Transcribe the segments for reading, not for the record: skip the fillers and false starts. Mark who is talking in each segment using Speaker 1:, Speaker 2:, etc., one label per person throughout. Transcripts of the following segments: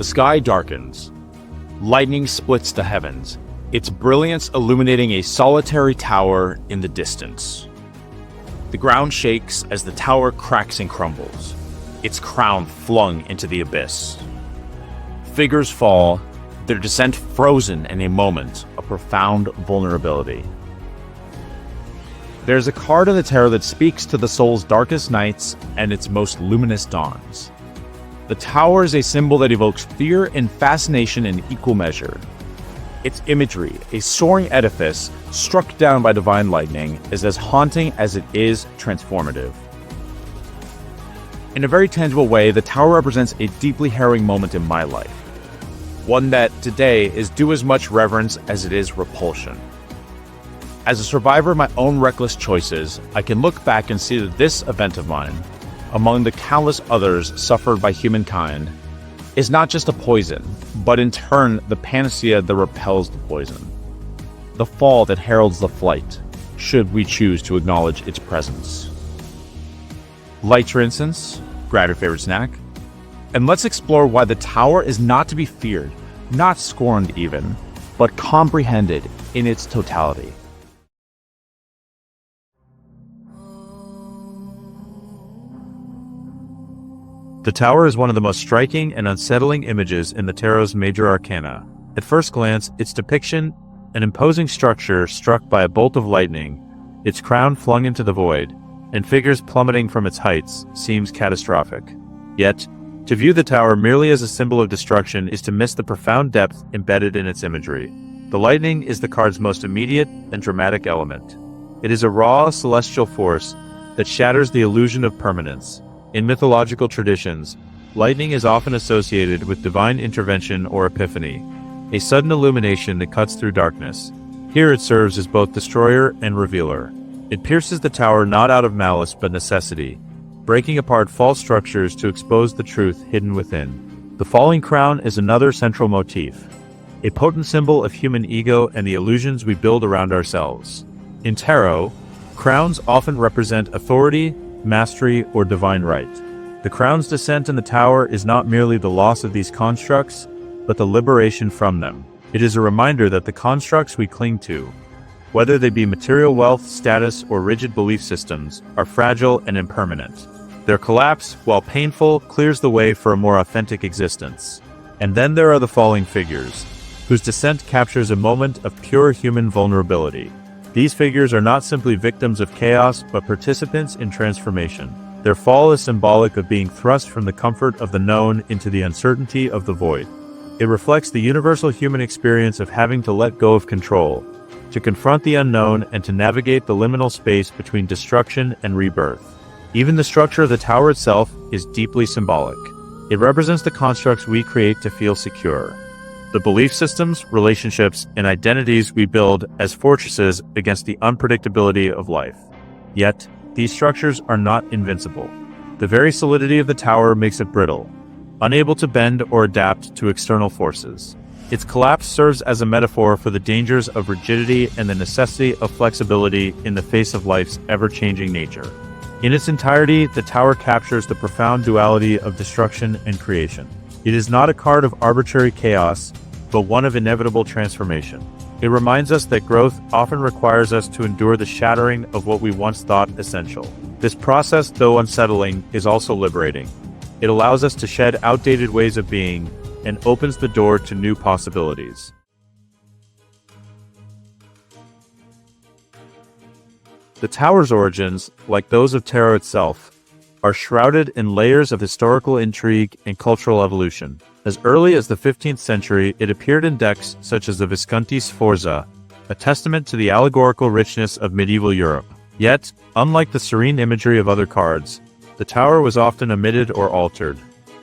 Speaker 1: The sky darkens. Lightning splits the heavens, its brilliance illuminating a solitary tower in the distance. The ground shakes as the tower cracks and crumbles, its crown flung into the abyss. Figures fall, their descent frozen in a moment of profound vulnerability. There's a card in the tarot that speaks to the soul's darkest nights and its most luminous dawns. The tower is a symbol that evokes fear and fascination in equal measure. Its imagery, a soaring edifice struck down by divine lightning, is as haunting as it is transformative. In a very tangible way, the tower represents a deeply harrowing moment in my life. One that today is due as much reverence as it is repulsion. As a survivor of my own reckless choices, I can look back and see that this event of mine, among the countless others suffered by humankind, is not just a poison, but in turn the panacea that repels the poison. The fall that heralds the flight, should we choose to acknowledge its presence. Light your incense, grab your favorite snack, and let's explore why the tower is not to be feared, not scorned even, but comprehended in its totality.
Speaker 2: The tower is one of the most striking and unsettling images in the tarot's major arcana. At first glance, its depiction, an imposing structure struck by a bolt of lightning, its crown flung into the void, and figures plummeting from its heights, seems catastrophic. Yet, to view the tower merely as a symbol of destruction is to miss the profound depth embedded in its imagery. The lightning is the card's most immediate and dramatic element. It is a raw, celestial force that shatters the illusion of permanence. In mythological traditions, lightning is often associated with divine intervention or epiphany, a sudden illumination that cuts through darkness. Here it serves as both destroyer and revealer. It pierces the tower not out of malice but necessity, breaking apart false structures to expose the truth hidden within. The falling crown is another central motif, a potent symbol of human ego and the illusions we build around ourselves. In tarot, crowns often represent authority, mastery, or divine right. The crown's descent in the tower is not merely the loss of these constructs, but the liberation from them. It is a reminder that the constructs we cling to, whether they be material wealth, status, or rigid belief systems, are fragile and impermanent. Their collapse, while painful, clears the way for a more authentic existence. And then there are the falling figures, whose descent captures a moment of pure human vulnerability. These figures are not simply victims of chaos, but participants in transformation. Their fall is symbolic of being thrust from the comfort of the known into the uncertainty of the void. It reflects the universal human experience of having to let go of control, to confront the unknown, and to navigate the liminal space between destruction and rebirth. Even the structure of the tower itself is deeply symbolic. It represents the constructs we create to feel secure. The belief systems, relationships, and identities we build as fortresses against the unpredictability of life. Yet, these structures are not invincible. The very solidity of the tower makes it brittle, unable to bend or adapt to external forces. Its collapse serves as a metaphor for the dangers of rigidity and the necessity of flexibility in the face of life's ever-changing nature. In its entirety, the tower captures the profound duality of destruction and creation. It is not a card of arbitrary chaos, but one of inevitable transformation. It reminds us that growth often requires us to endure the shattering of what we once thought essential. This process, though unsettling, is also liberating. It allows us to shed outdated ways of being and opens the door to new possibilities. The tower's origins, like those of tarot itself, are shrouded in layers of historical intrigue and cultural evolution. As early as the 15th century, it appeared in decks such as the Visconti Sforza, a testament to the allegorical richness of medieval Europe. Yet, unlike the serene imagery of other cards, the tower was often omitted or altered,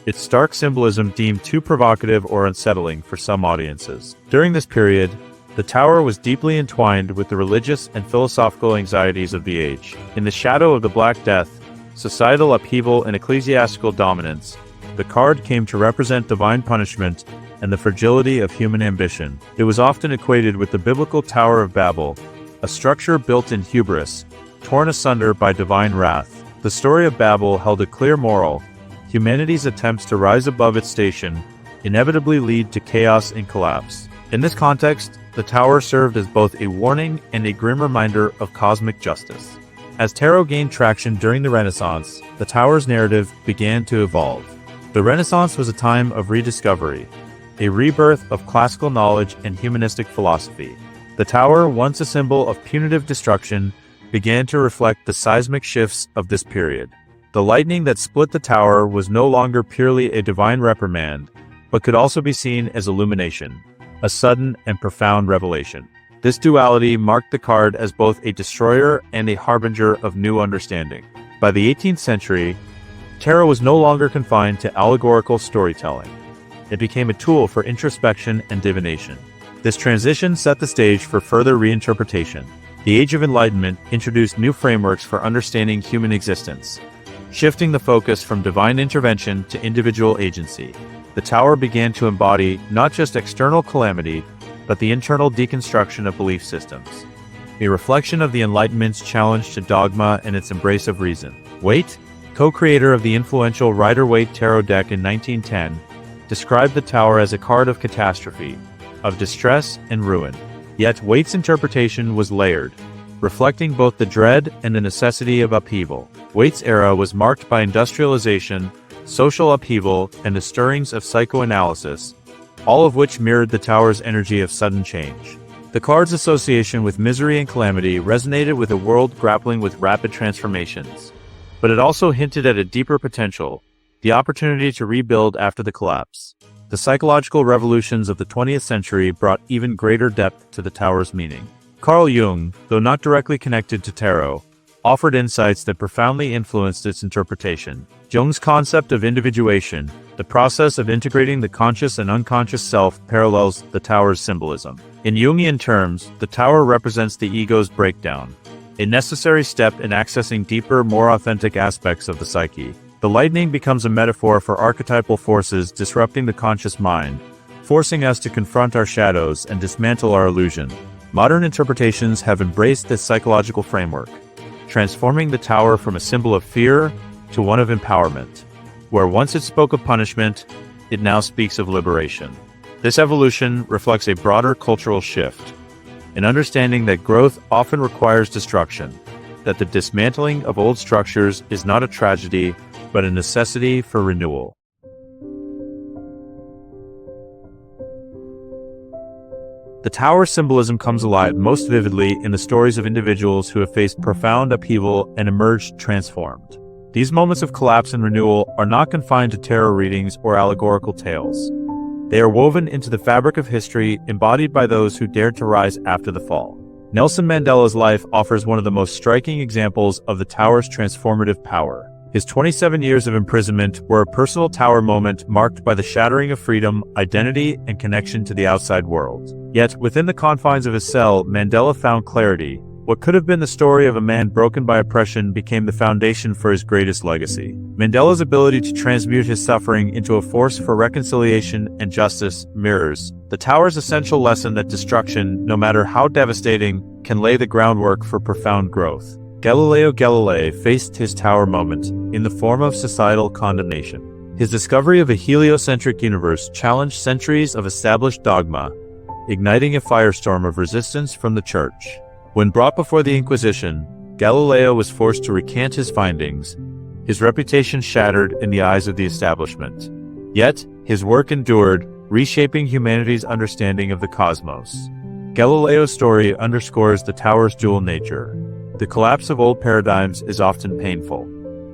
Speaker 2: its stark symbolism deemed too provocative or unsettling for some audiences. During this period, the tower was deeply entwined with the religious and philosophical anxieties of the age. In the shadow of the Black Death, societal upheaval, and ecclesiastical dominance, the card came to represent divine punishment and the fragility of human ambition. It was often equated with the biblical Tower of Babel, a structure built in hubris, torn asunder by divine wrath. The story of Babel held a clear moral: humanity's attempts to rise above its station inevitably lead to chaos and collapse. In this context, the tower served as both a warning and a grim reminder of cosmic justice. As tarot gained traction during the Renaissance, the tower's narrative began to evolve. The Renaissance was a time of rediscovery, a rebirth of classical knowledge and humanistic philosophy. The tower, once a symbol of punitive destruction, began to reflect the seismic shifts of this period. The lightning that split the tower was no longer purely a divine reprimand, but could also be seen as illumination, a sudden and profound revelation. This duality marked the card as both a destroyer and a harbinger of new understanding. By the 18th century, tarot was no longer confined to allegorical storytelling. It became a tool for introspection and divination. This transition set the stage for further reinterpretation. The Age of Enlightenment introduced new frameworks for understanding human existence, shifting the focus from divine intervention to individual agency. The tower began to embody not just external calamity, but the internal deconstruction of belief systems, a reflection of the Enlightenment's challenge to dogma and its embrace of reason. Waite, co-creator of the influential Rider-Waite tarot deck in 1910, described the tower as a card of catastrophe, of distress and ruin. Yet Waite's interpretation was layered, reflecting both the dread and the necessity of upheaval. Waite's era was marked by industrialization, social upheaval, and the stirrings of psychoanalysis, all of which mirrored the tower's energy of sudden change. The card's association with misery and calamity resonated with a world grappling with rapid transformations, but it also hinted at a deeper potential, the opportunity to rebuild after the collapse. The psychological revolutions of the 20th century brought even greater depth to the tower's meaning. Carl Jung, though not directly connected to tarot, offered insights that profoundly influenced its interpretation. Jung's concept of individuation, the process of integrating the conscious and unconscious self, parallels the tower's symbolism. In Jungian terms, the tower represents the ego's breakdown, a necessary step in accessing deeper, more authentic aspects of the psyche. The lightning becomes a metaphor for archetypal forces disrupting the conscious mind, forcing us to confront our shadows and dismantle our illusion. Modern interpretations have embraced this psychological framework, transforming the tower from a symbol of fear to one of empowerment. Where once it spoke of punishment, it now speaks of liberation. This evolution reflects a broader cultural shift, an understanding that growth often requires destruction, that the dismantling of old structures is not a tragedy, but a necessity for renewal. The tower's symbolism comes alive most vividly in the stories of individuals who have faced profound upheaval and emerged transformed. These moments of collapse and renewal are not confined to tarot readings or allegorical tales. They are woven into the fabric of history, embodied by those who dared to rise after the fall. Nelson Mandela's life offers one of the most striking examples of the tower's transformative power. His 27 years of imprisonment were a personal tower moment marked by the shattering of freedom, identity, and connection to the outside world. Yet, within the confines of his cell, Mandela found clarity. What could have been the story of a man broken by oppression became the foundation for his greatest legacy. Mandela's ability to transmute his suffering into a force for reconciliation and justice mirrors the tower's essential lesson that destruction, no matter how devastating, can lay the groundwork for profound growth. Galileo Galilei faced his tower moment in the form of societal condemnation. His discovery of a heliocentric universe challenged centuries of established dogma, igniting a firestorm of resistance from the Church. When brought before the Inquisition, Galileo was forced to recant his findings, his reputation shattered in the eyes of the establishment. Yet, his work endured, reshaping humanity's understanding of the cosmos. Galileo's story underscores the tower's dual nature. The collapse of old paradigms is often painful,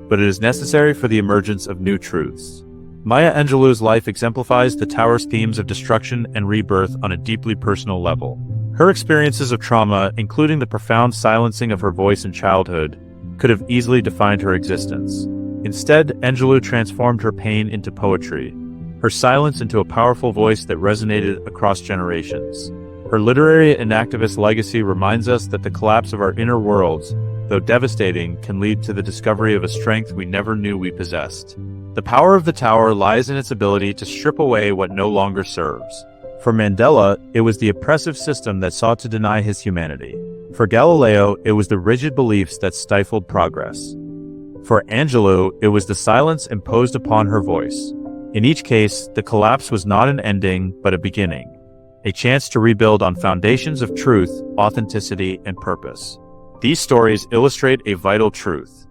Speaker 2: but it is necessary for the emergence of new truths. Maya Angelou's life exemplifies the tower's themes of destruction and rebirth on a deeply personal level. Her experiences of trauma, including the profound silencing of her voice in childhood, could have easily defined her existence. Instead, Angelou transformed her pain into poetry, her silence into a powerful voice that resonated across generations. Her literary and activist legacy reminds us that the collapse of our inner worlds, though devastating, can lead to the discovery of a strength we never knew we possessed. The power of the tower lies in its ability to strip away what no longer serves. For Mandela, it was the oppressive system that sought to deny his humanity. For Galileo, it was the rigid beliefs that stifled progress. For Angelou, it was the silence imposed upon her voice. In each case, the collapse was not an ending, but a beginning, a chance to rebuild on foundations of truth, authenticity, and purpose. These stories illustrate a vital truth.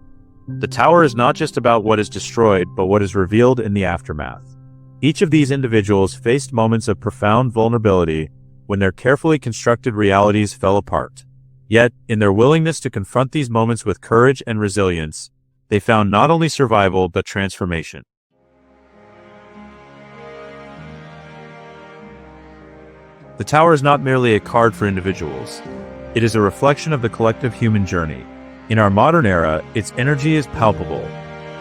Speaker 2: The tower is not just about what is destroyed, but what is revealed in the aftermath. Each of these individuals faced moments of profound vulnerability when their carefully constructed realities fell apart. Yet, in their willingness to confront these moments with courage and resilience, they found not only survival but transformation. The tower is not merely a card for individuals. It is a reflection of the collective human journey. In our modern era, its energy is palpable,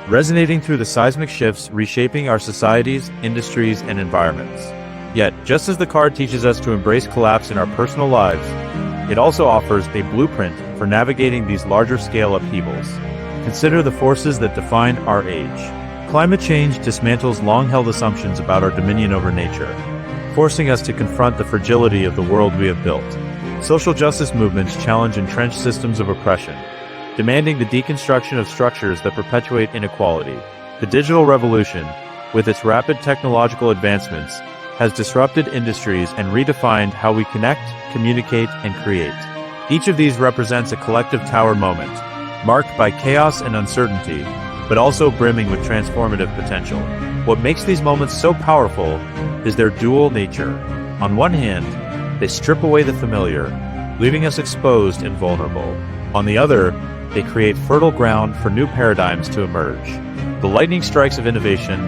Speaker 2: resonating through the seismic shifts reshaping our societies, industries, and environments. Yet, just as the card teaches us to embrace collapse in our personal lives, it also offers a blueprint for navigating these larger-scale upheavals. Consider the forces that define our age. Climate change dismantles long-held assumptions about our dominion over nature, forcing us to confront the fragility of the world we have built. Social justice movements challenge entrenched systems of oppression, demanding the deconstruction of structures that perpetuate inequality. The digital revolution, with its rapid technological advancements, has disrupted industries and redefined how we connect, communicate, and create. Each of these represents a collective tower moment, marked by chaos and uncertainty, but also brimming with transformative potential. What makes these moments so powerful is their dual nature. On one hand, they strip away the familiar, leaving us exposed and vulnerable. On the other, they create fertile ground for new paradigms to emerge. The lightning strikes of innovation,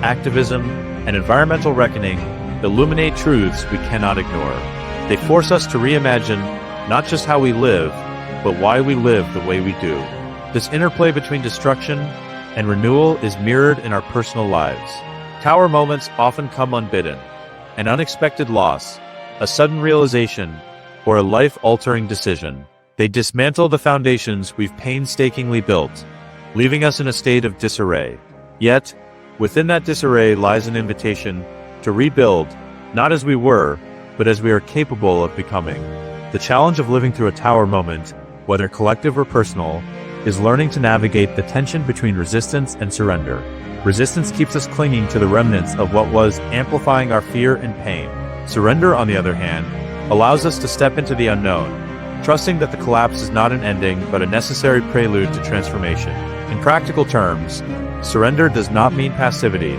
Speaker 2: activism, and environmental reckoning illuminate truths we cannot ignore. They force us to reimagine not just how we live, but why we live the way we do. This interplay between destruction and renewal is mirrored in our personal lives. Tower moments often come unbidden. An unexpected loss, a sudden realization, or a life-altering decision. They dismantle the foundations we've painstakingly built, leaving us in a state of disarray. Yet, within that disarray lies an invitation to rebuild, not as we were, but as we are capable of becoming. The challenge of living through a tower moment, whether collective or personal, is learning to navigate the tension between resistance and surrender. Resistance keeps us clinging to the remnants of what was, amplifying our fear and pain. Surrender, on the other hand, allows us to step into the unknown, trusting that the collapse is not an ending but a necessary prelude to transformation. In practical terms, surrender does not mean passivity.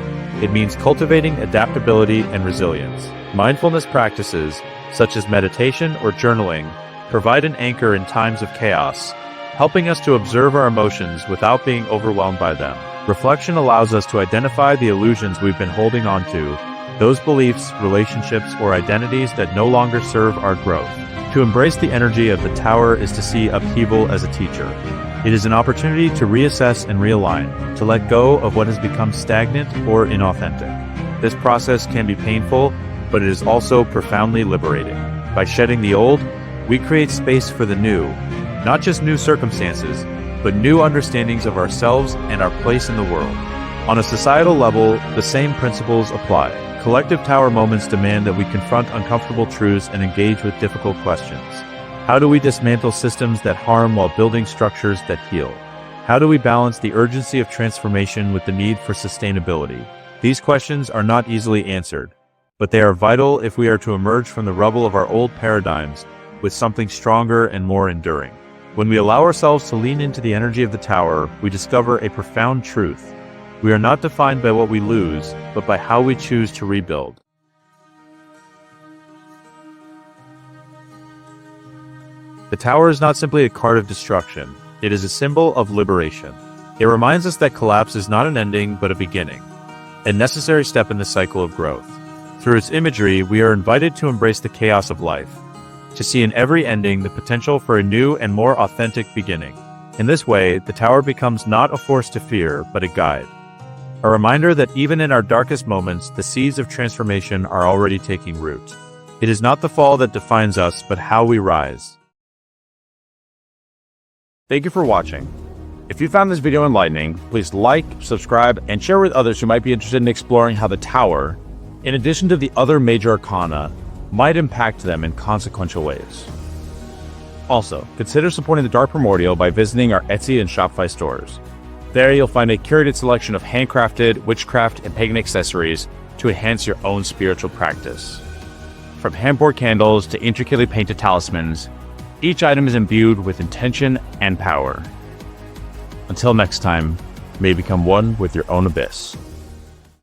Speaker 2: It means cultivating adaptability and resilience. Mindfulness practices, such as meditation or journaling, provide an anchor in times of chaos, helping us to observe our emotions without being overwhelmed by them. Reflection allows us to identify the illusions we've been holding on to, those beliefs, relationships, or identities that no longer serve our growth. To embrace the energy of the tower is to see upheaval as a teacher. It is an opportunity to reassess and realign, to let go of what has become stagnant or inauthentic. This process can be painful, but it is also profoundly liberating. By shedding the old, we create space for the new, not just new circumstances, but new understandings of ourselves and our place in the world. On a societal level, the same principles apply. Collective tower moments demand that we confront uncomfortable truths and engage with difficult questions. How do we dismantle systems that harm while building structures that heal? How do we balance the urgency of transformation with the need for sustainability? These questions are not easily answered, but they are vital if we are to emerge from the rubble of our old paradigms with something stronger and more enduring. When we allow ourselves to lean into the energy of the tower, we discover a profound truth. We are not defined by what we lose, but by how we choose to rebuild. The tower is not simply a card of destruction. It is a symbol of liberation. It reminds us that collapse is not an ending, but a beginning, a necessary step in the cycle of growth. Through its imagery, we are invited to embrace the chaos of life, to see in every ending the potential for a new and more authentic beginning. In this way, the tower becomes not a force to fear, but a guide. A reminder that even in our darkest moments, the seeds of transformation are already taking root. It is not the fall that defines us, but how we rise.
Speaker 1: Thank you for watching. If you found this video enlightening, please like, subscribe, and share with others who might be interested in exploring how the tower, in addition to the other major arcana, might impact them in consequential ways. Also, consider supporting the Dark Primordial by visiting our Etsy and Shopify stores. There you'll find a curated selection of handcrafted, witchcraft, and pagan accessories to enhance your own spiritual practice. From hand-poured candles to intricately painted talismans, each item is imbued with intention and power. Until next time, may you become one with your own abyss.